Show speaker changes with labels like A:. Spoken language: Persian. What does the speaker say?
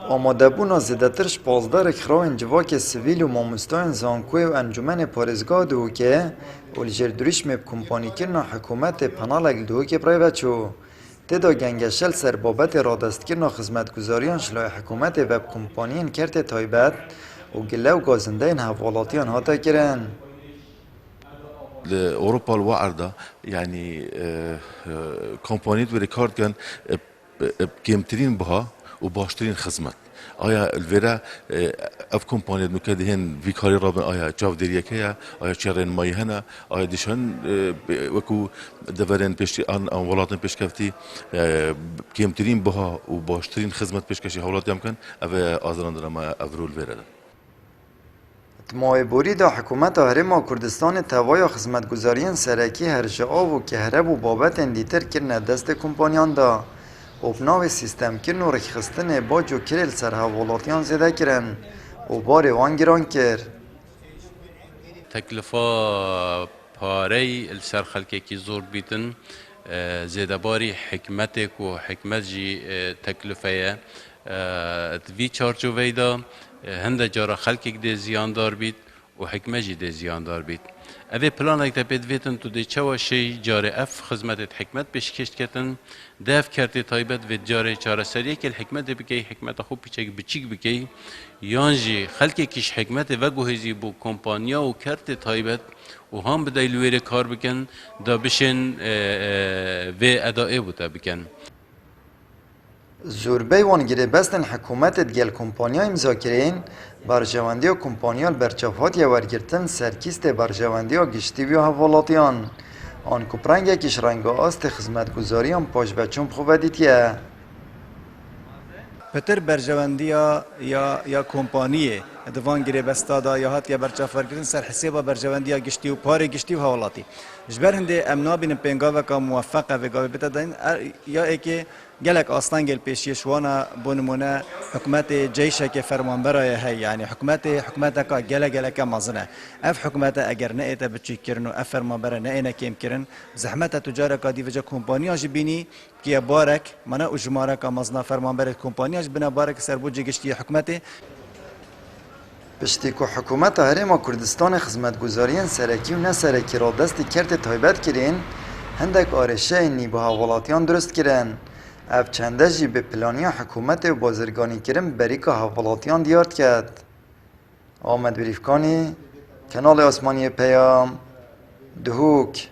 A: آماده بونا زیدترش 15 رکخراین جواک سویل و ماموستان زانکوی و انجمن پارزگاه دو که اولجر دوریش مب کمپانی کرنا حکومت پنالک دو که برای بچو تدا گنگشل سر بابت رادست کرنا خدمتگزاریان شلای حکومت وب کمپانیان کرت تایبت و گله و گازنده این حوالاتیان هاتا کرن.
B: اوروبا الوعرده يعني كومبانيات وريكارد كان بكيمترين بها وباشترين خدمات آیا الویرا اف کمپانیات مکدهن ویکاری رابن آیا چاودریه که آیا چرین مایی هنه آیا دیشان وکو دورن پیشتی آن ولاتن پیشکفتی کمترین بها و باشترین خدمت پیشکشی حالات یمکن او آزران درم افرول ویرا
A: مایبوری دا حکومت هرما کردستان توای خدمتگزاریان سرکی هرجا و کهرب و بابت اندیتر کرنه دست کمپانیان دا اوپناو سیستم کرن و رخخستن باج و کرل سر حوالاتیان زده کرن و بار وان گران کر.
C: تکلفه پاره السر خلقی کی زور بیتن زیده باری حکمتک و حکمت جی تکلفه وی چارچو ویدا هنده جارا خلقی ده زیاندار بیت و حکمت جی ده زیاندار بیت. اوه پلانک ده بید ویتن تو ده چوا شی جاره اف خدمت حکمت بشکشت کتن دف کرتی تایبت و جاره چاره سریه که الحکمت بکی حکمت خوب پیچک بچیک بکی یانجی خلقی کش حکمت و گوهزی بو کمپانیا و کرتی تایبت و هم بدای لویر کار بکن دا بشن و ادائه بوده بکن.
A: زوربی وانگیره بستن حکومت دیگل کمپانیا امضا کرین برجواندی و کمپانیال برچافات یا ورگرتن سرکیست برجواندی و گشتی و حوالاتیان آن کپرنگ کش رنگ آست خدمتگزاریان پاش بچون خوبدیتیه
D: پتر برجواندیا یا کمپانیه دوان گیره بستادا یا هات یا برچافر کردن سر حسابا برجواندیا گشتی و پاره گشتی و حوالاتی جبر هنده امنا بین پنگاوه که موفقه و گاوه بتدین یا ایکه گلک آستان گل پیشی شوانا بونمونه حکومت جیشه که فرمانبرای هی یعنی حکومت که گلک مازنه اف حکومت اگر نه ایت بچی کرن و اف فرمانبر نه اینا کم کرن زحمت تجار که دیوجا کمپانی اج بینی که بارک منا اجماره که مازنا فرمانبر کمپانی اج بنا بارک سربوج گشتی حکومت
A: پشتی که حکومت هرما کردستان خدمتگزاریان سرکی و نه سرکی را دستی کرد تایبت کرین هندک آرشه نیبه حوالاتیان درست کرن اف چنده جی به پلانی حکومت و بازرگانی کرن بری که حوالاتیان دیارد کرد. آمد بریفکانی کانال آسمانی پیام دهوک